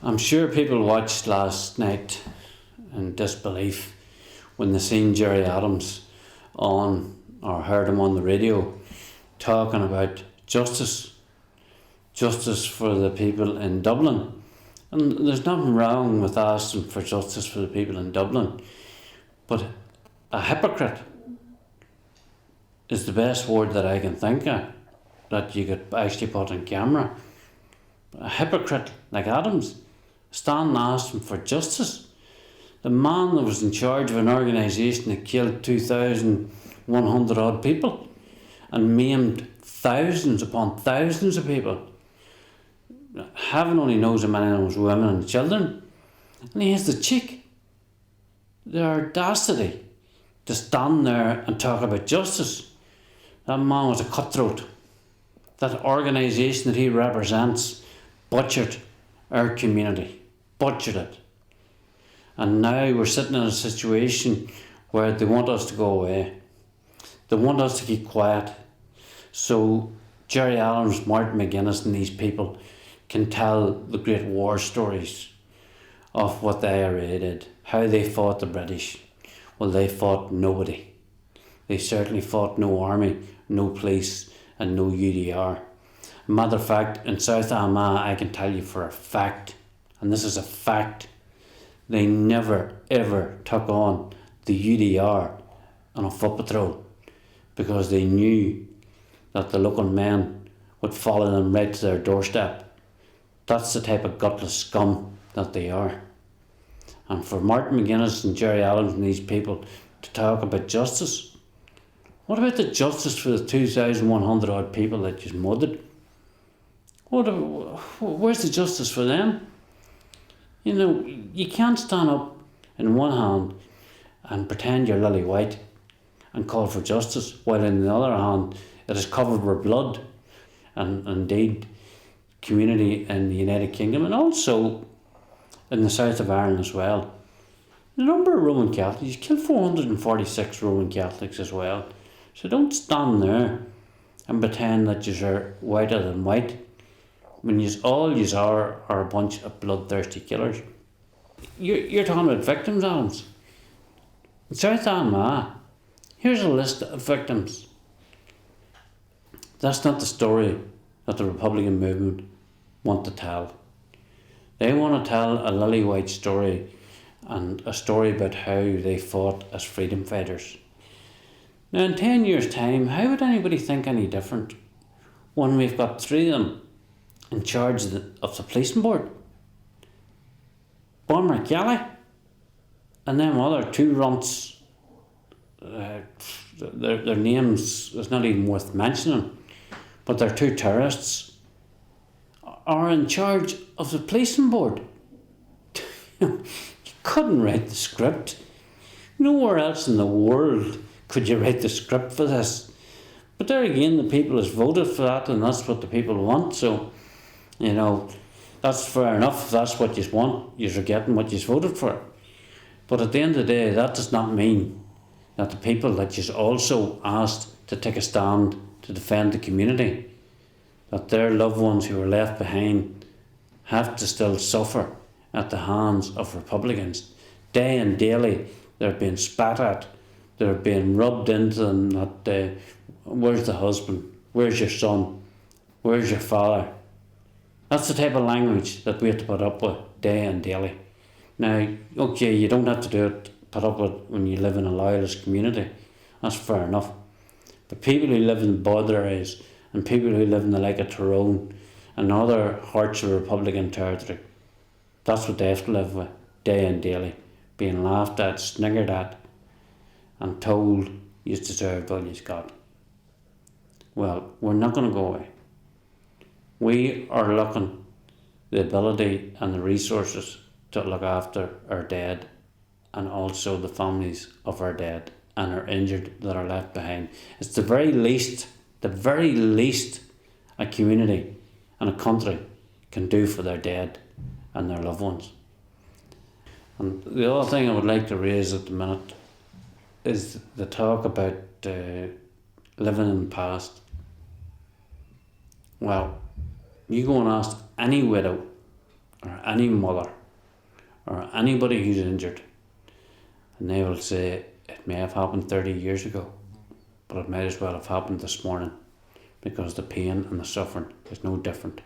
I'm sure people watched last night in disbelief when they seen Gerry Adams on, or heard him on the radio, talking about justice for the people in Dublin. And there's nothing wrong with asking for justice for the people in Dublin, but a hypocrite is the best word that I can think of that you could actually put on camera. A hypocrite like Adams standing asking for justice. The man that was in charge of an organisation that killed 2,100 odd people and maimed thousands upon thousands of people. Heaven only knows how many of those women and children. And he has the cheek, the audacity to stand there and talk about justice. That man was a cutthroat. That organisation that he represents butchered our community. Butchered it. And now we're sitting in a situation where they want us to go away. They want us to keep quiet. So Gerry Adams, Martin McGuinness and these people can tell the great war stories of what the IRA did, how they fought the British. Well, they fought nobody. They certainly fought no army, no police and no UDR. Matter of fact, in South Armagh, I can tell you for a fact, and this is a fact, they never ever took on the UDR on a foot patrol because they knew that the local men would follow them right to their doorstep. That's the type of gutless scum that they are. And for Martin McGuinness and Gerry Adams and these people to talk about justice, what about the justice for the 2,100 odd people that just murdered? Where's the justice for them? You know, you can't stand up in one hand and pretend you're lily white and call for justice, while in the other hand it is covered with blood. And indeed, community in the United Kingdom and also in the south of Ireland as well. The number of Roman Catholics, you killed 446 Roman Catholics as well. So don't stand there and pretend that you're whiter than white when all you are a bunch of bloodthirsty killers. You're talking about victims, Adams. In South Armagh, here's a list of victims. That's not the story that the Republican movement want to tell. They want to tell a lily white story and a story about how they fought as freedom fighters. Now in 10 years' time, how would anybody think any different when we've got three of them in charge of the policing board? Bomber Kelly and them other two runts, their names is not even worth mentioning, but they're two terrorists, are in charge of the policing board. You couldn't write the script. Nowhere else in the world could you write the script for this. But there again, the people has voted for that and that's what the people want. So, you know, that's fair enough. If that's what you want, you're getting what you voted for. But at the end of the day, that does not mean that the people that you also asked to take a stand to defend the community, that their loved ones who were left behind have to still suffer at the hands of Republicans. Day and daily they're being spat at, they're being rubbed into them that where's the husband, where's your son, where's your father? That's the type of language that we have to put up with day and daily. Now, okay, you don't have to put up with when you live in a loyalist community, that's fair enough. But people who live in border areas and people who live in the like of Tyrone and other hearts of Republican territory, that's what they have to live with day and daily, being laughed at, sniggered at and told you deserved all you got. Well, we're not going to go away. We are looking the ability and the resources to look after our dead and also the families of our dead and our injured that are left behind. It's the very least a community and a country can do for their dead and their loved ones. And the other thing I would like to raise at the minute is the talk about living in the past. Well, you go and ask any widow or any mother, or anybody who's injured, and they will say it may have happened 30 years ago, but it might as well have happened this morning, because the pain and the suffering is no different.